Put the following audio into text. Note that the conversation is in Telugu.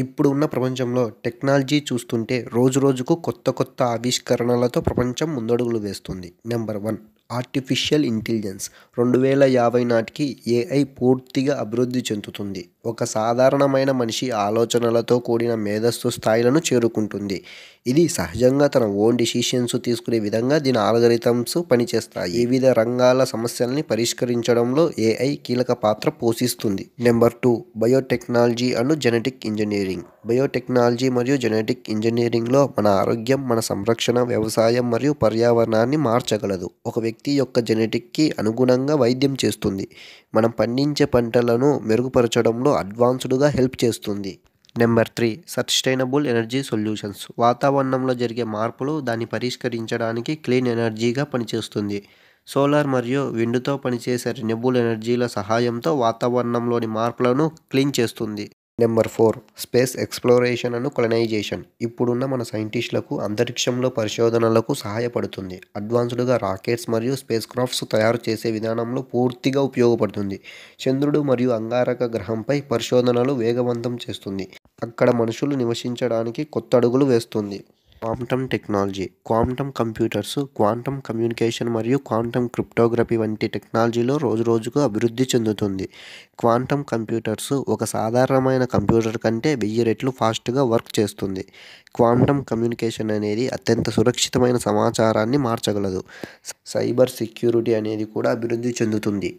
ఇప్పుడు ఉన్న ప్రపంచంలో టెక్నాలజీ చూస్తుంటే రోజురోజుకు కొత్త కొత్త ఆవిష్కరణలతో ప్రపంచం ముందడుగులు వేస్తుంది. Number 1 artificial intelligence. 2050 నాటికి ఏఐ పూర్తిగా అభివృద్ధి చెందుతుంది. ఒక సాధారణమైన మనిషి ఆలోచనలతో కూడిన మేధస్సు స్థాయిలను చేరుకుంటుంది. ఇది సహజంగా తన ఓన్ డిసిషన్స్ తీసుకునే విధంగా దీని ఆల్గరిథమ్స్ పనిచేస్తాయి. వివిధ రంగాల సమస్యల్ని పరిష్కరించడంలో ఏఐ కీలక పాత్ర పోషిస్తుంది. Number 2 biotechnology and genetic engineering. Biotechnology మరియు జెనెటిక్ ఇంజనీరింగ్లో మన ఆరోగ్యం, మన సంరక్షణ, వ్యవసాయం మరియు పర్యావరణాన్ని మార్చగలదు. ఒక వ్యక్తి యొక్క జెనెటిక్కి అనుగుణంగా వైద్యం చేస్తుంది. మనం పండించే పంటలను మెరుగుపరచడంలో అడ్వాన్స్డ్గా హెల్ప్ చేస్తుంది. Number 3 sustainable energy solutions. వాతావరణంలో జరిగే మార్పులు దాన్ని పరిష్కరించడానికి క్లీన్ ఎనర్జీగా పనిచేస్తుంది. సోలార్ మరియు విండ్తో పనిచేసే రెన్యూబుల్ ఎనర్జీల సహాయంతో వాతావరణంలోని మార్పులను క్లీన్ చేస్తుంది. Number 4 space exploration and colonisation. ఇప్పుడున్న మన సైంటిస్టులకు అంతరిక్షంలో పరిశోధనలకు సహాయపడుతుంది. అడ్వాన్స్డ్గా రాకెట్స్ మరియు స్పేస్ క్రాఫ్ట్స్ తయారు చేసే విధానంలో పూర్తిగా ఉపయోగపడుతుంది. చంద్రుడు మరియు అంగారక గ్రహంపై పరిశోధనలు వేగవంతం చేస్తుంది. అక్కడ మనుషులు నివసించడానికి కొత్త అడుగులు వేస్తుంది. Quantum technology. Quantum computers, quantum communication మరియు క్వాంటమ్ క్రిప్టోగ్రఫీ వంటి టెక్నాలజీలో రోజురోజుకు అభివృద్ధి చెందుతుంది. క్వాంటమ్ కంప్యూటర్స్ ఒక సాధారణమైన కంప్యూటర్ కంటే 1000 రెట్లు ఫాస్ట్గా వర్క్ చేస్తుంది. క్వాంటమ్ కమ్యూనికేషన్ అనేది అత్యంత సురక్షితమైన సమాచారాన్ని మార్చగలదు. సైబర్ సెక్యూరిటీ అనేది కూడా అభివృద్ధి చెందుతుంది.